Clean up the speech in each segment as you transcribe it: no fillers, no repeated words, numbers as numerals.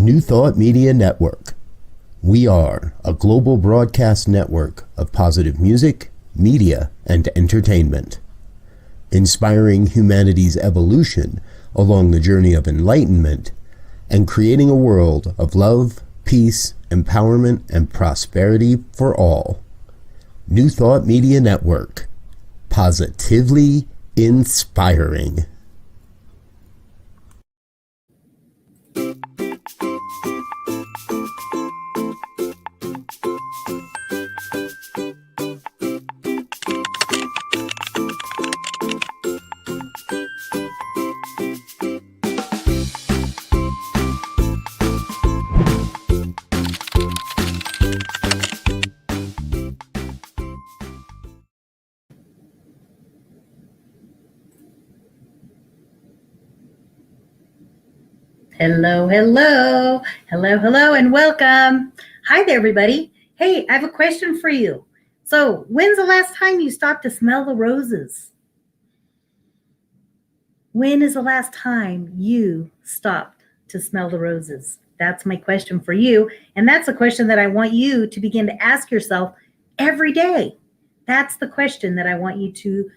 New Thought Media Network. We are a global broadcast network of positive music, media, and entertainment, inspiring humanity's evolution along the journey of enlightenment and creating a world of love, peace, empowerment, and prosperity for all. New Thought Media Network. Positively inspiring. Hello, and welcome. Hi there, everybody. Hey, I have a question for you. So, when's the last time you stopped to smell the roses? When is the last time you stopped to smell the roses? That's my question for you. And that's a question that I want you to begin to ask yourself every day. That's the question that I want you to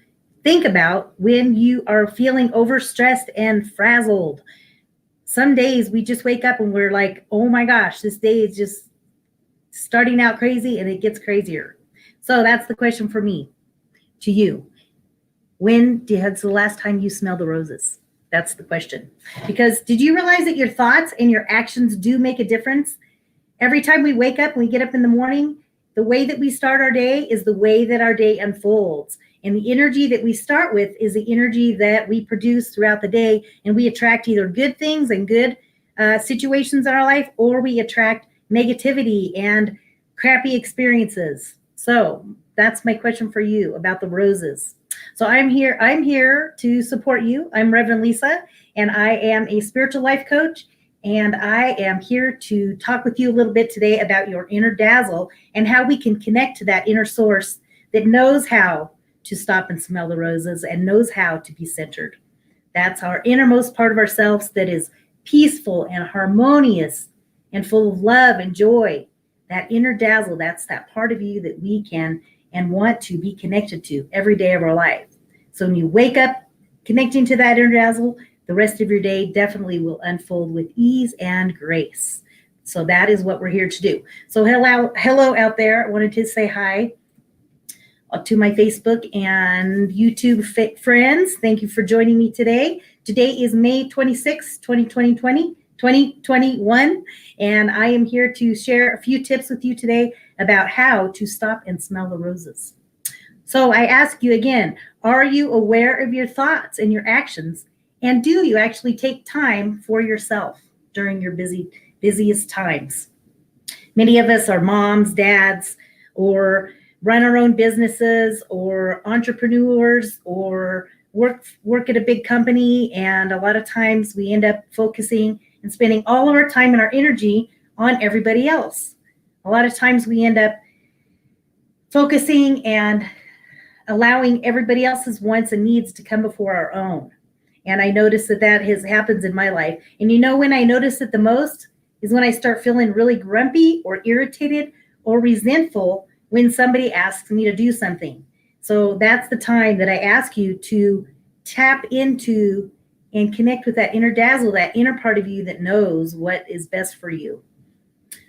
think about when you are feeling overstressed and frazzled. Some days we just wake up and we're like, oh my gosh, this day is just starting out crazy and it gets crazier. So that's the question for me to you. When was the last time you smelled the roses? That's the question. Because did you realize that your thoughts and your actions do make a difference? Every time we wake up, we get up in the morning, the way that we start our day is the way that our day unfolds. And the energy that we start with is the energy that we produce throughout the day. And we attract either good things and good situations in our life, or we attract negativity and crappy experiences. So that's my question for you about the roses. So I'm here to support you. I'm Reverend Lisa, and I am a spiritual life coach. And I am here to talk with you a little bit today about your inner dazzle and how we can connect to that inner source that knows how to stop and smell the roses and knows how to be centered. That's our innermost part of ourselves that is peaceful and harmonious and full of love and joy. That inner dazzle, that's that part of you that we can and want to be connected to every day of our life. So when you wake up connecting to that inner dazzle, the rest of your day definitely will unfold with ease and grace. So that is what we're here to do. So hello out there. I wanted to say hi to my Facebook and YouTube friends. Thank you for joining me today. Today is May 26, 2021, and I am here to share a few tips with you today about how to stop and smell the roses. So I ask you again, are you aware of your thoughts and your actions? And do you actually take time for yourself during your busiest times? Many of us are moms, dads, or run our own businesses, or entrepreneurs, or work at a big company. And a lot of times we end up focusing and spending all of our time and our energy on everybody else. A lot of times we end up focusing and allowing everybody else's wants and needs to come before our own. And I notice that happens in my life. And you know when I notice it the most is when I start feeling really grumpy or irritated or resentful when somebody asks me to do something. So that's the time that I ask you to tap into and connect with that inner dazzle, that inner part of you that knows what is best for you.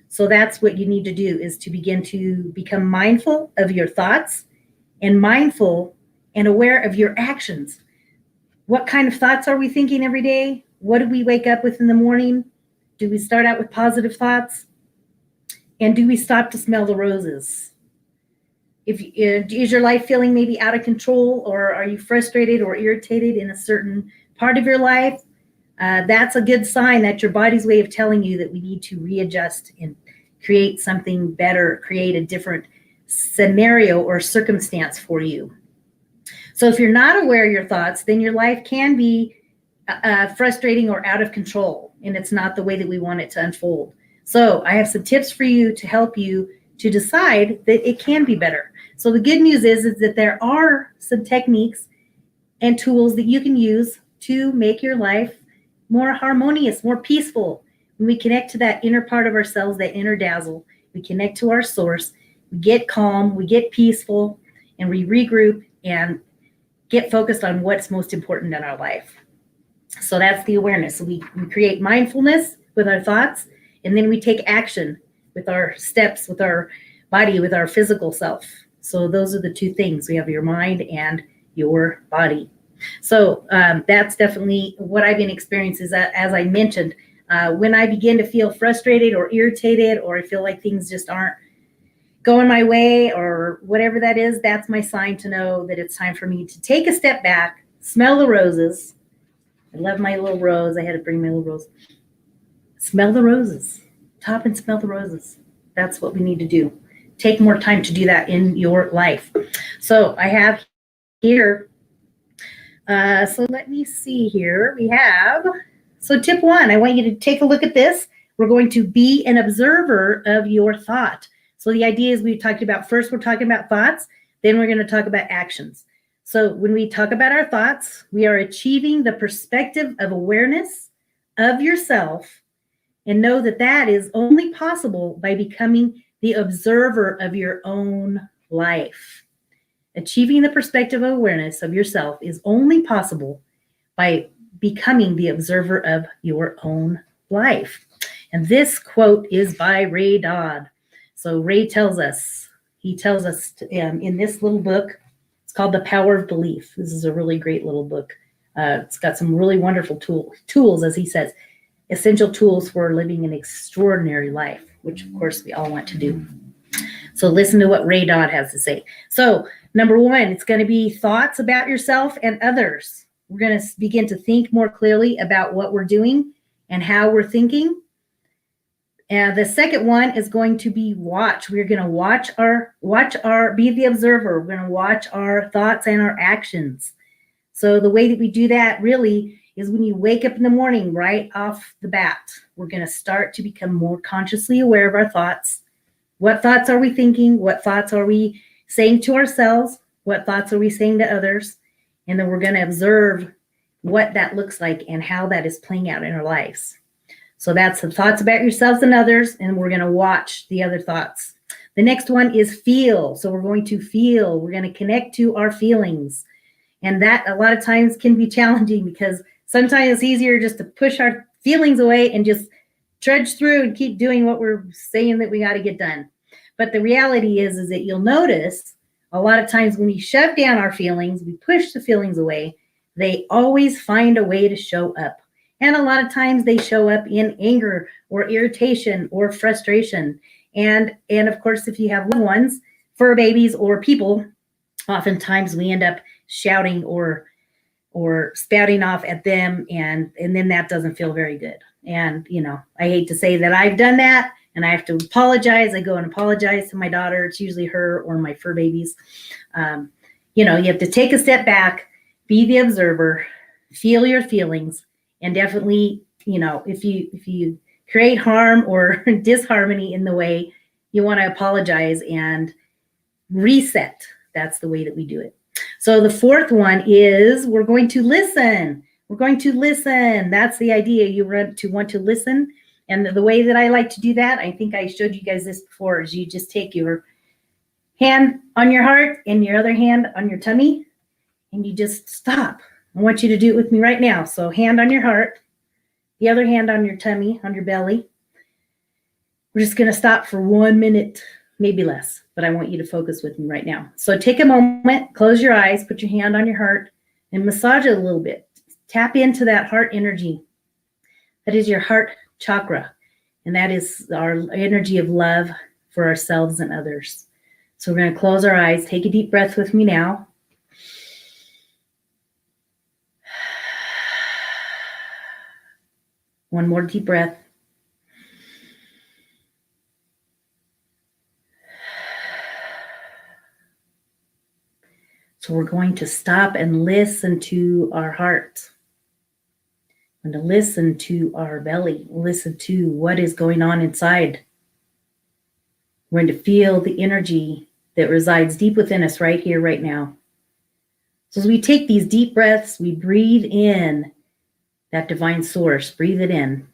So that's what you need to do, is to begin to become mindful of your thoughts and mindful and aware of your actions. What kind of thoughts are we thinking every day? What do we wake up with in the morning? Do we start out with positive thoughts? And do we stop to smell the roses? Is your life feeling maybe out of control, or are you frustrated or irritated in a certain part of your life? That's a good sign that your body's way of telling you that we need to readjust and create something better, create a different scenario or circumstance for you. So if you're not aware of your thoughts, then your life can be frustrating or out of control, and it's not the way that we want it to unfold. So I have some tips for you to help you to decide that it can be better. So the good news is that there are some techniques and tools that you can use to make your life more harmonious, more peaceful, When we connect to that inner part of ourselves, that inner dazzle, we connect to our source, we get calm, we get peaceful, and we regroup and get focused on what's most important in our life. So that's the awareness. So we create mindfulness with our thoughts, and then we take action with our steps, with our body, with our physical self. So those are the two things. We have your mind and your body. So that's definitely what I've been experiencing. Is that, as I mentioned, when I begin to feel frustrated or irritated, or I feel like things just aren't going my way or whatever that is, that's my sign to know that it's time for me to take a step back, smell the roses. I love my little rose. I had to bring my little rose. Smell the roses. Stop and smell the roses. That's what we need to do. Take more time to do that in your life. So I have here, so let me see here. We have, so tip 1, I want you to take a look at this. We're going to be an observer of your thought. So the idea is we talked about, first we're talking about thoughts, then we're going to talk about actions. So when we talk about our thoughts, we are achieving the perspective of awareness of yourself, and know that that is only possible by becoming the observer of your own life. Achieving the perspective of awareness of yourself is only possible by becoming the observer of your own life. And this quote is by Ray Dodd. So Ray tells us, in this little book, it's called The Power of Belief. This is a really great little book. It's got some really wonderful tools, as he says, essential tools for living an extraordinary life, which of course we all want to do. So listen to what Ray Dodd has to say. So number 1, it's going to be thoughts about yourself and others. We're going to begin to think more clearly about what we're doing and how we're thinking. And the second one is going to be watch. We're going to be the observer. We're going to watch our thoughts and our actions. So the way that we do that really is when you wake up in the morning, right off the bat, we're going to start to become more consciously aware of our thoughts. What thoughts are we thinking? What thoughts are we saying to ourselves? What thoughts are we saying to others? And then we're going to observe what that looks like and how that is playing out in our lives. So that's the thoughts about yourselves and others, and we're going to watch the other thoughts. The next one is feel. So we're going to feel. We're going to connect to our feelings. And that a lot of times can be challenging, because sometimes it's easier just to push our feelings away and just trudge through and keep doing what we're saying that we got to get done. But the reality is that you'll notice a lot of times when we shove down our feelings, we push the feelings away, they always find a way to show up. And a lot of times they show up in anger or irritation or frustration. And of course, if you have little ones, fur babies or people, oftentimes we end up shouting or spouting off at them, and then that doesn't feel very good. And I hate to say that I've done that, and I have to apologize. I go and apologize to my daughter. It's usually her or my fur babies. You have to take a step back, be the observer, feel your feelings, and definitely, if you create harm or disharmony in the way, you want to apologize and reset. That's the way that we do it. So the fourth one is we're going to listen. We're going to listen. That's the idea. You want to listen. And the way that I like to do that, I think I showed you guys this before, is you just take your hand on your heart and your other hand on your tummy, and you just stop. I want you to do it with me right now. So hand on your heart, the other hand on your tummy, on your belly. We're just going to stop for 1 minute, maybe less, but I want you to focus with me right now. So take a moment, close your eyes, put your hand on your heart, and massage it a little bit. Tap into that heart energy. That is your heart chakra, and that is our energy of love for ourselves and others. So we're going to close our eyes. Take a deep breath with me now. One more deep breath. So we're going to stop and listen to our heart, and to listen to our belly, listen to what is going on inside. We're going to feel the energy that resides deep within us right here, right now. So as we take these deep breaths, we breathe in that divine source. Breathe it in.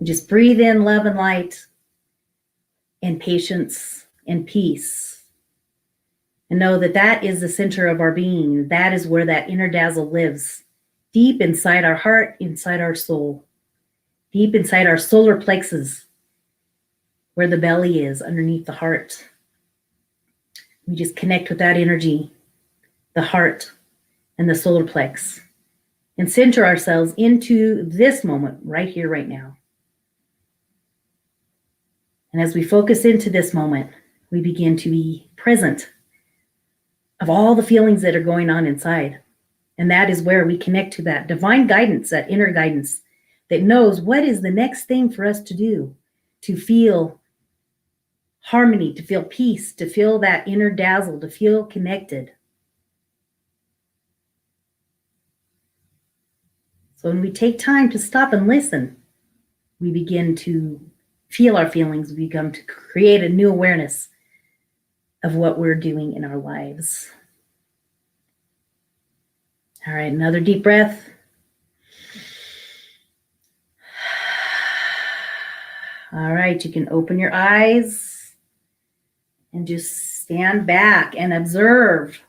Just breathe in love and light and patience and peace. And know that that is the center of our being. That is where that inner dazzle lives, deep inside our heart, inside our soul, deep inside our solar plexus, where the belly is, underneath the heart. We just connect with that energy, the heart and the solar plex, and center ourselves into this moment right here, right now. And as we focus into this moment, we begin to be present of all the feelings that are going on inside. And that is where we connect to that divine guidance, that inner guidance that knows what is the next thing for us to do, to feel harmony, to feel peace, to feel that inner dazzle, to feel connected. So when we take time to stop and listen, we begin to feel our feelings. We begin to create a new awareness of what we're doing in our lives. All right, another deep breath. All right, you can open your eyes and just stand back and observe.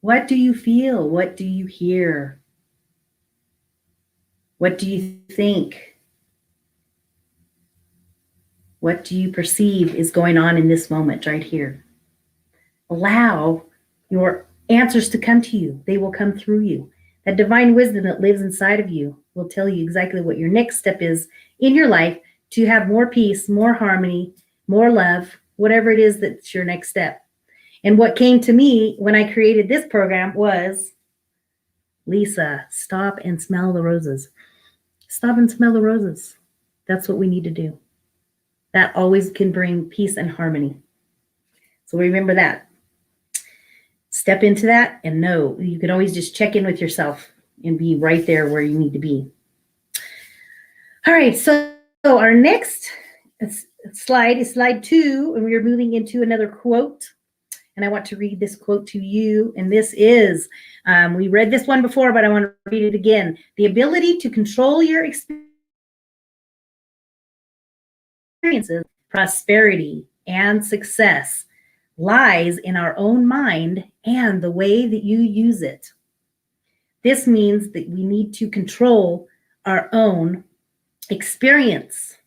What do you feel? What do you hear? What do you think? What do you perceive is going on in this moment right here? Allow your answers to come to you. They will come through you. That divine wisdom that lives inside of you will tell you exactly what your next step is in your life to have more peace, more harmony, more love, whatever it is that's your next step. And what came to me when I created this program was, Lisa, stop and smell the roses. Stop and smell the roses. That's what we need to do. That always can bring peace and harmony. So remember that. Step into that and know you can always just check in with yourself and be right there where you need to be. All right, so our next slide is slide 2, and we're moving into another quote. And I want to read this quote to you. And this is, we read this one before, but I want to read it again. The ability to control your experiences, prosperity, and success lies in our own mind and the way that you use it. This means that we need to control our own experience.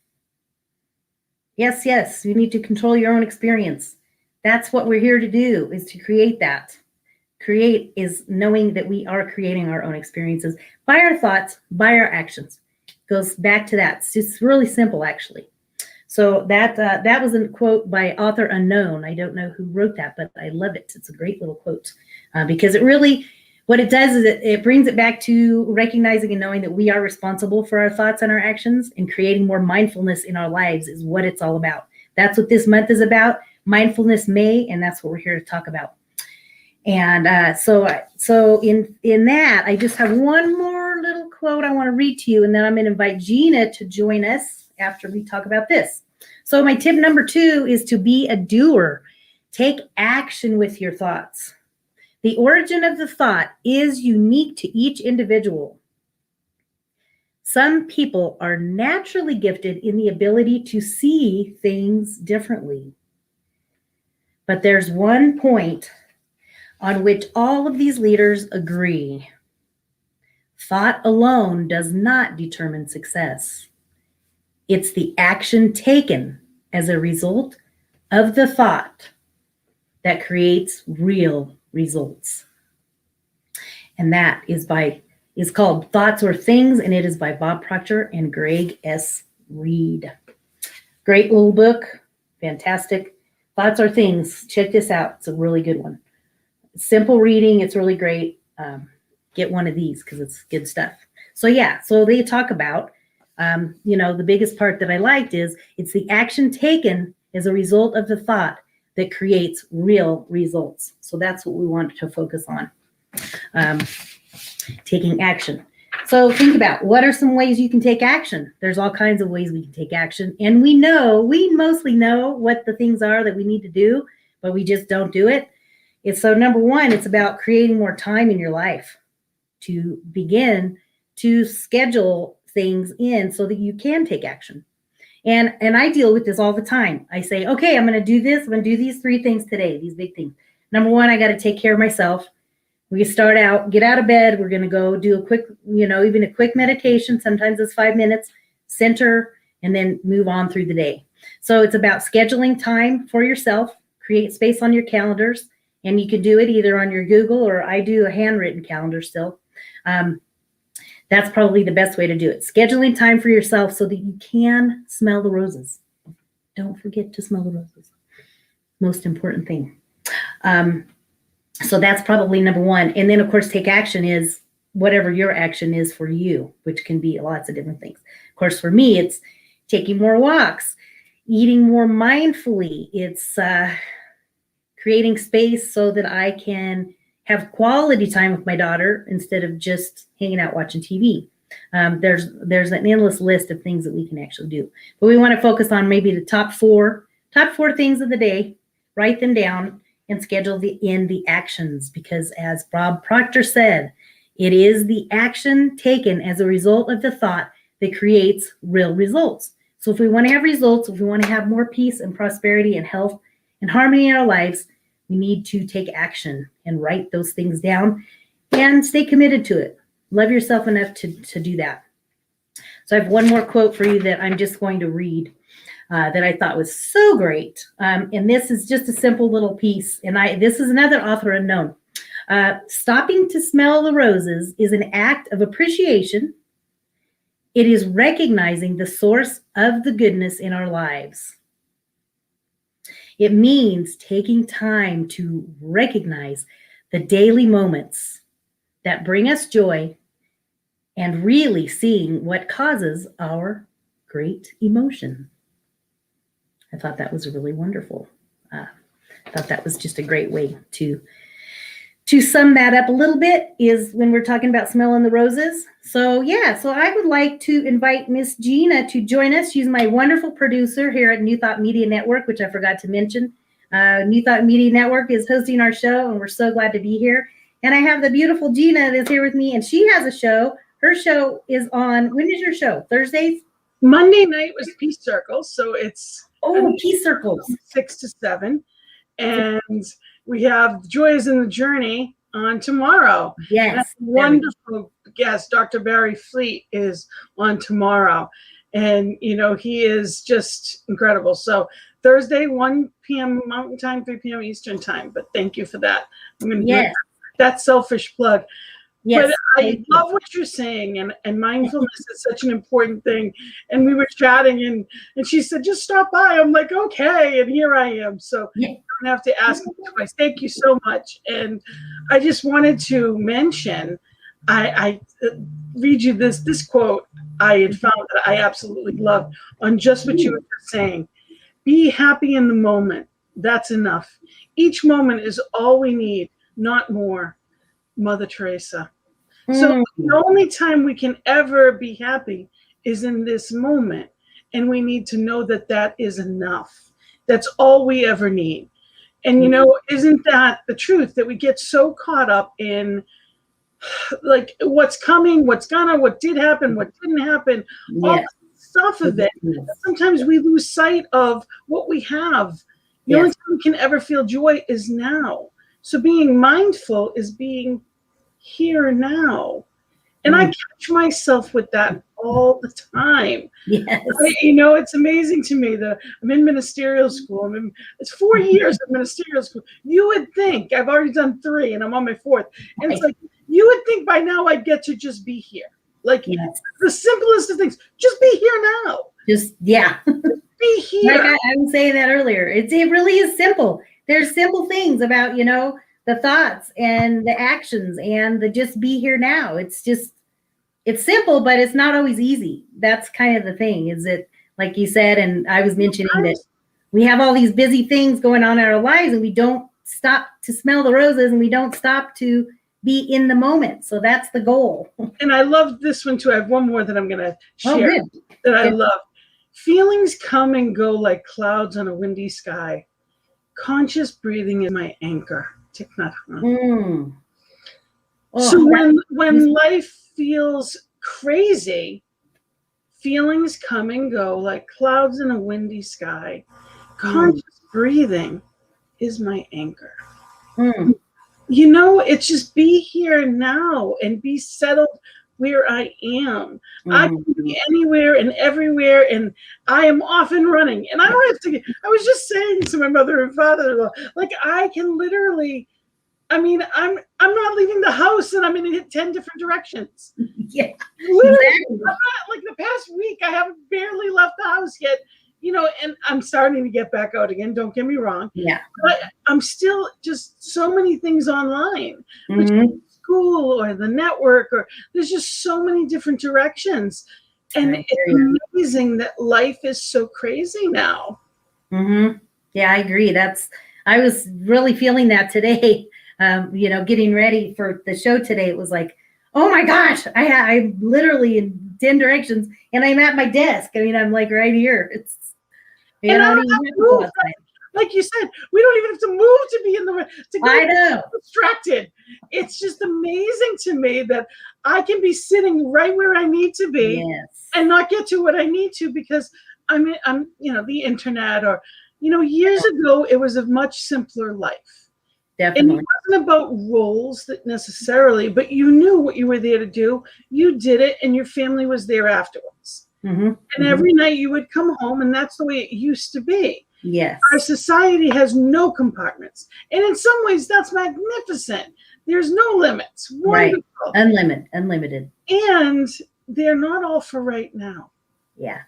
Yes, you need to control your own experience. That's what we're here to do, is to create that. Create is knowing that we are creating our own experiences by our thoughts, by our actions. Goes back to that. It's just really simple, actually. So that was a quote by author unknown. I don't know who wrote that, but I love it. It's a great little quote because it really, what it does is it brings it back to recognizing and knowing that we are responsible for our thoughts and our actions, and creating more mindfulness in our lives is what it's all about. That's what this month is about, Mindfulness May, and that's what we're here to talk about. And so in that, I just have one more little quote I want to read to you, and then I'm going to invite Gina to join us after we talk about this. So my tip number 2 is to be a doer. Take action with your thoughts. The origin of the thought is unique to each individual. Some people are naturally gifted in the ability to see things differently. But there's one point on which all of these leaders agree. Thought alone does not determine success. It's the action taken as a result of the thought that creates real results. And that is called Thoughts or Things, and it is by Bob Proctor and Greg S. Reed. Great little book, fantastic. Thoughts or Things, check this out. It's a really good one. Simple reading, it's really great. Get one of these because it's good stuff. So they talk about, the biggest part that I liked is it's the action taken as a result of the thought that creates real results. So that's what we want to focus on, taking action. So think about, what are some ways you can take action? There's all kinds of ways we can take action. And we mostly know what the things are that we need to do, but we just don't do it. So number 1, it's about creating more time in your life to begin to schedule things in so that you can take action. And I deal with this all the time. I say, okay, I'm going to do this. I'm going to do these 3 things today, these big things. Number 1, I got to take care of myself. We start out, get out of bed. We're going to go do a quick, even a quick meditation. Sometimes it's 5 minutes, center, and then move on through the day. So it's about scheduling time for yourself, create space on your calendars, and you can do it either on your Google, or I do a handwritten calendar still. That's probably the best way to do it. Scheduling time for yourself so that you can smell the roses. Don't forget to smell the roses. Most important thing. So that's probably number 1. And then, of course, take action is whatever your action is for you, which can be lots of different things. Of course, for me, it's taking more walks, eating more mindfully. It's creating space so that I can have quality time with my daughter instead of just hanging out watching TV. There's an endless list of things that we can actually do. But we want to focus on maybe the top four things of the day, write them down, and schedule the actions, because as Bob Proctor said, it is the action taken as a result of the thought that creates real results. So if we want to have results, if we want to have more peace and prosperity and health and harmony in our lives, we need to take action and write those things down and stay committed to it. Love yourself enough to do that. So I have one more quote for you that I'm just going to read that I thought was so great. And this is just a simple little piece. And this is another author unknown. Stopping to smell the roses is an act of appreciation. It is recognizing the source of the goodness in our lives. It means taking time to recognize the daily moments that bring us joy and really seeing what causes our great emotion. I thought that was really wonderful. I thought that was just a great way to sum that up a little bit, is when we're talking about smelling the roses. So I would like to invite Miss Gina to join us. She's my wonderful producer here at New Thought Media Network, which I forgot to mention. New Thought Media Network is hosting our show, and we're so glad to be here. And I have the beautiful Gina that's here with me, and she has a show. Her show is on, when is your show? Thursdays? Monday night was Peace Circles, so it's Peace Circles, 6 to 7, and we have Joy is in the Journey on tomorrow. Yes, wonderful guest, Dr. Barry Fleet, is on tomorrow, and he is just incredible. So Thursday, 1 p.m. Mountain Time, 3 p.m. Eastern Time. But thank you for that. I'm going to do that selfish plug. Yes, but I love what you're saying, and mindfulness is such an important thing. And we were chatting, and she said, just stop by. I'm like, okay, and here I am. So you don't have to ask me twice. Thank you so much. And I just wanted to mention, I read you this quote I had found that I absolutely loved on just what you were saying. Be happy in the moment. That's enough. Each moment is all we need, not more. Mother Teresa. So the only time we can ever be happy is in this moment. And we need to know that that is enough. That's all we ever need. And, isn't that the truth, that we get so caught up in like what's coming, what did happen, what didn't happen, all the stuff of it. Sometimes we lose sight of what we have. The only time we can ever feel joy is now. So being mindful is being here now. And I catch myself with that all the time. Yes. It's amazing to me that I'm in ministerial school. It's 4 years of ministerial school. You would think, I've already done 3 and I'm on my 4th. And it's like, you would think by now I'd get to just be here. Like the simplest of things, just be here now. Just be here. Like I was saying that earlier. It really is simple. There's simple things about, the thoughts and the actions and the just be here now. It's simple, but it's not always easy. That's kind of the thing, is it, like you said, and I was mentioning that we have all these busy things going on in our lives, and we don't stop to smell the roses, and we don't stop to be in the moment. So that's the goal. And I love this one too. I have one more that I'm going to share that I love. Feelings come and go like clouds on a windy sky. Conscious breathing is my anchor. Thich Nhat Hanh. So when life feels crazy, feelings come and go like clouds in a windy sky. Conscious breathing is my anchor. You know, it's just be here now and be settled where I am. I can be anywhere and everywhere, and I am off and running. And I don't have to, I was just saying to my mother and father-in-law, like, I can literally, I mean, I'm not leaving the house and I'm in 10 different directions. Yeah. Literally, Exactly. I'm not, like the past week, I haven't barely left the house yet, you know, and I'm starting to get back out again. Don't get me wrong. Yeah. But I'm still just so many things online. School or the network, or there's just so many different directions, and it's amazing that life is so crazy now. Yeah, I agree. I was really feeling that today. You know, getting ready for the show today, it was like, oh my gosh, I'm literally in 10 directions, and I'm at my desk. I mean, I'm like right here. It's, you and know, I don't have to move. Like you said, we don't even have to move to be in to go I know. distracted. It's just amazing to me that I can be sitting right where I need to be and not get to what I need to because I'm you know, the internet, or, you know, years ago it was a much simpler life. Definitely. And it wasn't about roles that necessarily, but you knew what you were there to do. You did it, and your family was there afterwards. And every night you would come home, and that's the way it used to be. Yes. Our society has no compartments. And in some ways, that's magnificent. There's no limits. Wonderful. Right. Unlimited. And they're not all for right now. Yeah.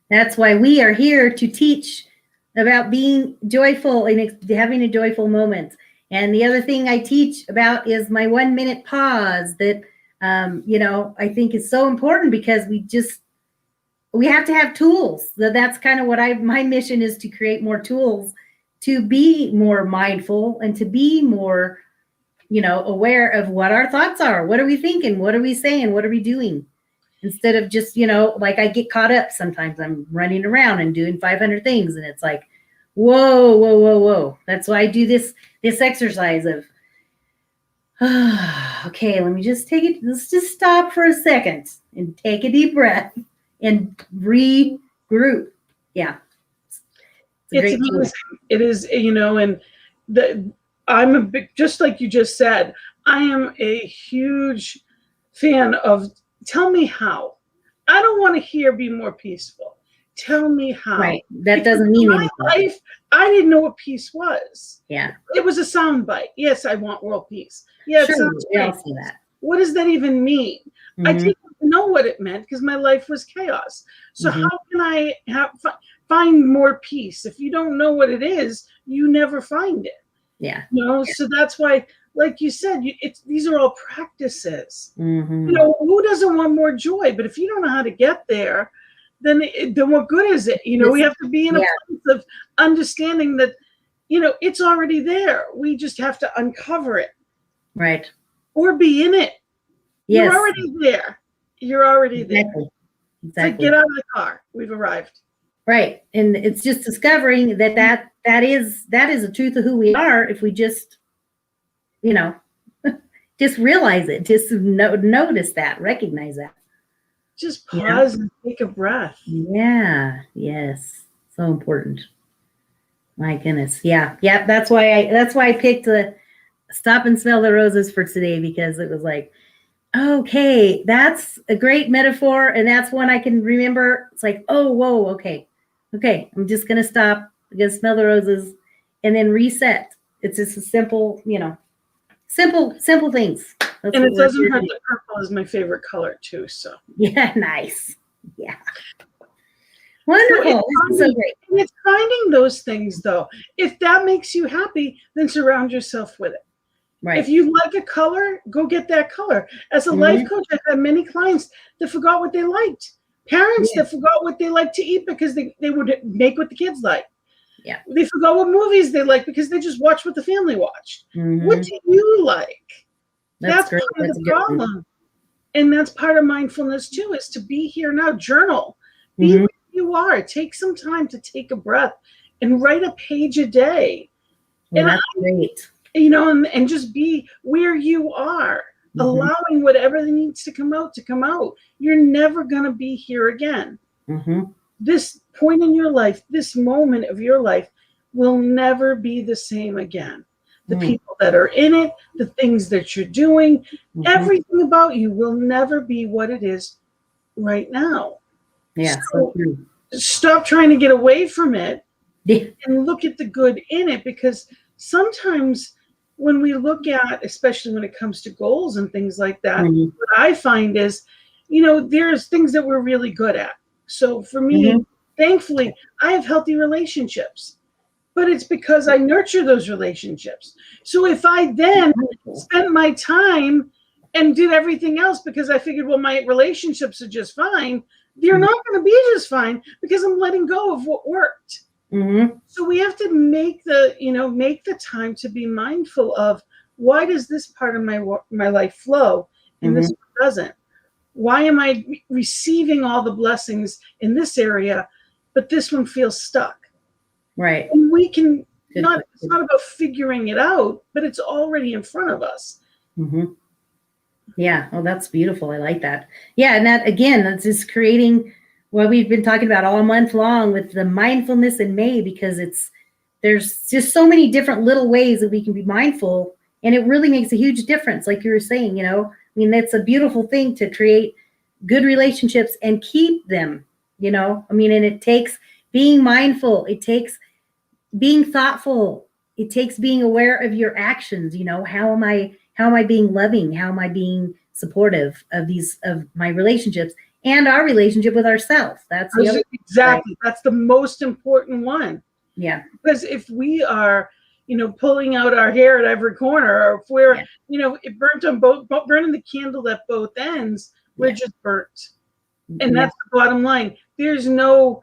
That's why we are here to teach about being joyful and having a joyful moment. And the other thing I teach about is my 1 minute pause that, you know, I think is so important because we have to have tools. That's kind of what my mission is, to create more tools to be more mindful and to be more, you know, aware of what our thoughts are. What are we thinking? What are we saying? What are we doing? Instead of just, you know, like I get caught up sometimes. I'm running around and doing 500 things. And it's like, whoa. That's why I do this exercise of, okay, let me just take it. Let's just stop for a second and take a deep breath and regroup. Yeah. It's amazing. It is, you know, and I'm a big, just like you just said, I am a huge fan of tell me how. I don't want to hear be more peaceful. Tell me how. Right. That doesn't mean anything. Life, I didn't know what peace was. Yeah. It was a soundbite. Yes, I want world peace. Yeah, sure, we all see that. What does that even mean? I didn't know what it meant because my life was chaos. So how can I find more peace? If you don't know what it is, you never find it. Yeah. You know, so that's why, like you said, these are all practices. You know, who doesn't want more joy? But if you don't know how to get there, then what good is it? You know, we have to be in a place of understanding that, you know, it's already there. We just have to uncover it. Right. Or be in it. Yes. You're already there. You're already there. Exactly. Like, get out of the car. We've arrived. Right. And it's just discovering that is the truth of who we are. If we just, you know, just realize it, just notice that, recognize that. Just pause and take a breath. Yeah. Yes. So important. My goodness. Yeah. Yeah. That's why I picked the Stop and Smell the Roses for today, because it was like, okay, that's a great metaphor. And that's one I can remember. It's like, oh, whoa. Okay. I'm just going to stop. I'm going to smell the roses and then reset. It's just a simple, you know, simple things. That's and it doesn't hurt that purple is my favorite color too. So yeah, nice. Yeah. Wonderful. So great. And it's finding those things though. If that makes you happy, then surround yourself with it. Right. If you like a color, go get that color. As a life coach, I've had many clients that forgot what they liked. Parents that forgot what they like to eat because they would make what the kids like. Yeah. They forgot what movies they like because they just watched what the family watched. What do you like? That's part of the problem. And that's part of mindfulness too, is to be here now. Journal. Be where you are. Take some time to take a breath and write a page a day. Well, that's great. You know, and just be where you are. allowing whatever needs to come out. You're never going to be here again. This point in your life, this moment of your life will never be the same again. The people that are in it, the things that you're doing, everything about you will never be what it is right now. Yeah. So stop trying to get away from it and look at the good in it, because sometimes when we look at, especially when it comes to goals and things like that, what I find is, there's things that we're really good at. So for me, thankfully, I have healthy relationships, but it's because I nurture those relationships. So if I then spent my time and did everything else because I figured, well, my relationships are just fine, they're not going to be just fine because I'm letting go of what worked. So we have to make the time to be mindful of, why does this part of my life flow and this one doesn't? Why am I receiving all the blessings in this area, but this one feels stuck? Right. And we can it's not about figuring it out, but it's already in front of us. Yeah. Oh, that's beautiful. I like that. Yeah. And that, again, that's just creating what we've been talking about all month long with the mindfulness in May, because there's just so many different little ways that we can be mindful, and it really makes a huge difference. Like you were saying, I mean, that's a beautiful thing to create good relationships and keep them, I mean, and it takes being mindful. It takes being thoughtful. It takes being aware of your actions. How am I being loving? How am I being supportive of my relationships and our relationship with ourselves? That's the other exactly. That's the most important one. Yeah. Because if we are, pulling out our hair at every corner, or if we're, it burning the candle at both ends, we're just burnt. And that's the bottom line. There's no,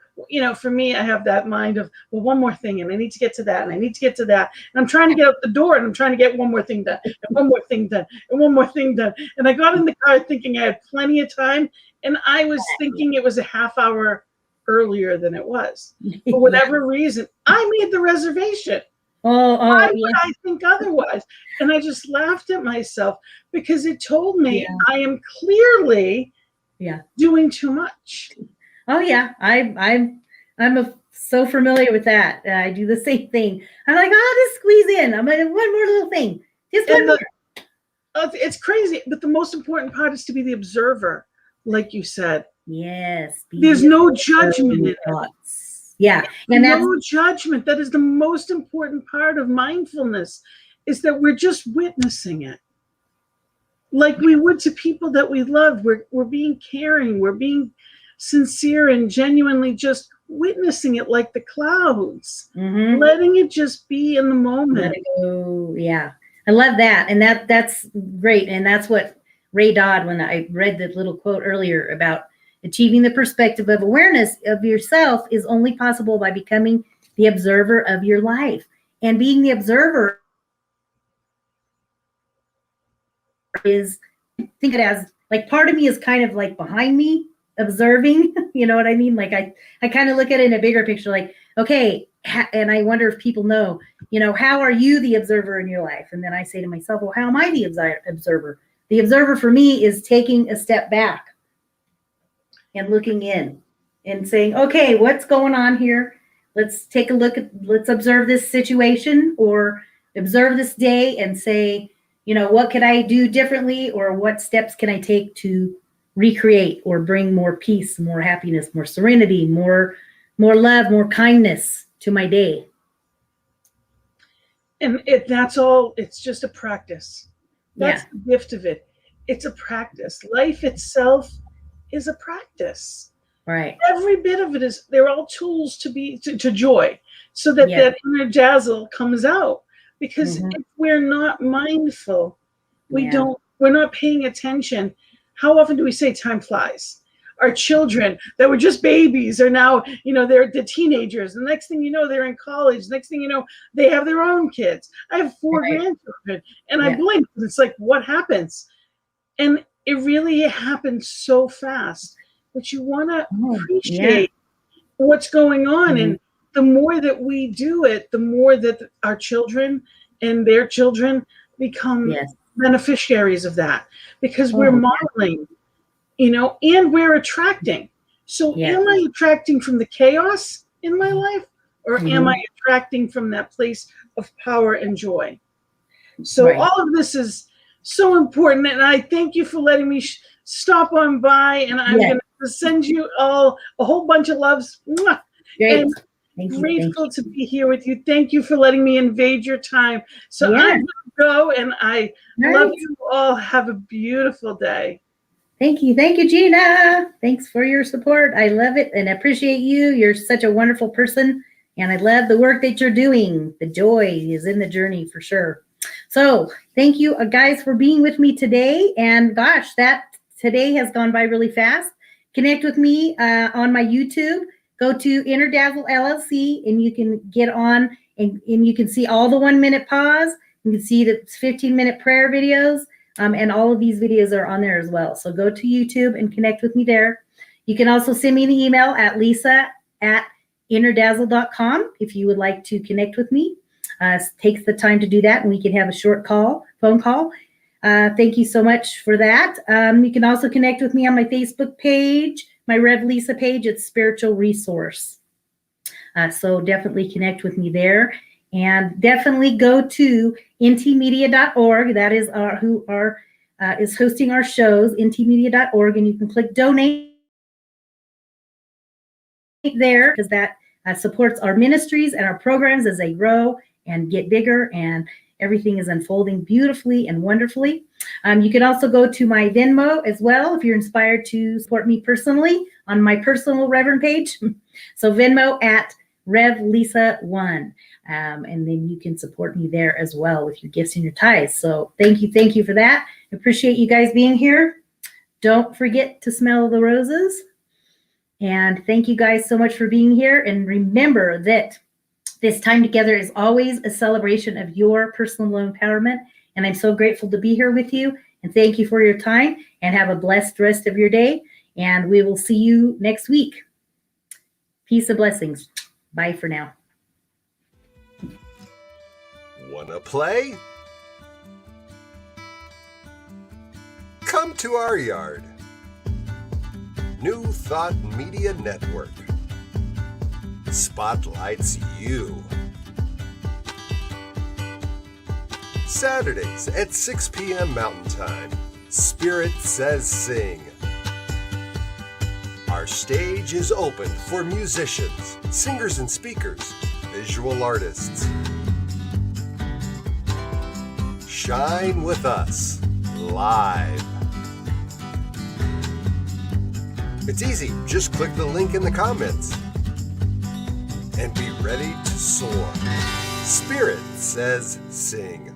for me, I have that mind of, well, one more thing, and I need to get to that, and I need to get to that. And I'm trying to get out the door, and I'm trying to get one more thing done, and one more thing done, and one more thing done. And I got in the car thinking I had plenty of time, and I was thinking it was a half hour earlier than it was. For whatever reason, I made the reservation. Why would I think otherwise? And I just laughed at myself, because it told me I am clearly doing too much. Oh yeah, I'm so familiar with that. I do the same thing. I'm like, just squeeze in. I'm like, one more little thing, just one more. It's crazy, but the most important part is to be the observer, like you said. Yes. There's no judgment in it. Yeah, and that's no judgment. That is the most important part of mindfulness, is that we're just witnessing it. Like we would to people that we love. We're being caring. We're being sincere and genuinely just witnessing it, like the clouds, letting it just be in the moment. Yeah, I love that, and that's great, and that's what Ray Dodd, when I read the little quote earlier about achieving the perspective of awareness of yourself is only possible by becoming the observer of your life. And being the observer is, think of it as like, part of me is kind of like behind me observing, you know what I mean? Like I kind of look at it in a bigger picture, like, okay, and I wonder if people know, how are you the observer in your life? And then I say to myself, well, how am I the observer? The observer for me is taking a step back and looking in and saying, okay, what's going on here? Let's take a look let's observe this situation or observe this day and say, what could I do differently, or what steps can I take to recreate or bring more peace, more happiness, more serenity, more love, more kindness to my day. And that's all. It's just a practice. That's the gift of it. It's a practice. Life itself is a practice. Right. Every bit of it is, they're all tools to joy, so that that inner dazzle comes out. Because if we're not mindful, we're not paying attention. How often do we say time flies? Our children that were just babies are now, they're the teenagers. The next thing you know, they're in college. Next thing you know, they have their own kids. I have 4 grandchildren, and I blink. It's like, what happens? And it really happens so fast. But you want to appreciate what's going on. And the more that we do it, the more that our children and their children become beneficiaries of that, because Oh, we're yeah. modeling, and we're attracting. So Yeah. am I attracting from the chaos in my life, or am I attracting from that place of power and joy? So Right. all of this is so important, and I thank you for letting me stop on by, and I'm Yeah. going to send you all a whole bunch of loves. Mwah! Great. And Thank you. grateful to be here with you. Thank you for letting me invade your time. So Yeah. I'm going to go, and I love Nice. you all. Have a beautiful day. Thank you. Thank you, Gina. Thanks for your support. I love it and appreciate you. You're such a wonderful person, and I love the work that you're doing. The joy is in the journey for sure. So thank you, guys, for being with me today. And gosh, that today has gone by really fast. Connect with me on my YouTube. Go to Inner Dazzle LLC, and you can get on and you can see all the 1 minute pause. You can see the 15-minute prayer videos. And all of these videos are on there as well. So go to YouTube and connect with me there. You can also send me an email at lisa@innerdazzle.com if you would like to connect with me. Takes the time to do that, and we can have a short phone call. Thank you so much for that. You can also connect with me on my Facebook page, my Rev Lisa page. It's Spiritual Resource. So definitely connect with me there. And definitely go to ntmedia.org. That is who is hosting our shows, ntmedia.org, and you can click donate there, because that supports our ministries and our programs as they grow and get bigger, and everything is unfolding beautifully and wonderfully. You can also go to my Venmo as well if you're inspired to support me personally on my personal Reverend page. So Venmo at Rev Lisa 1. And then you can support me there as well with your gifts and your tithes. So thank you for that. I appreciate you guys being here. Don't forget to smell the roses. And thank you guys so much for being here. And remember that this time together is always a celebration of your personal empowerment. And I'm so grateful to be here with you. And thank you for your time, and have a blessed rest of your day. And we will see you next week. Peace and blessings. Bye for now. Wanna play? Come to our yard. New Thought Media Network spotlights you. Saturdays at 6 p.m. Mountain Time, Spirit Says Sing. Our stage is open for musicians, singers and speakers, visual artists. Shine with us, live. It's easy, just click the link in the comments. And be ready to soar. Spirit Says Sing.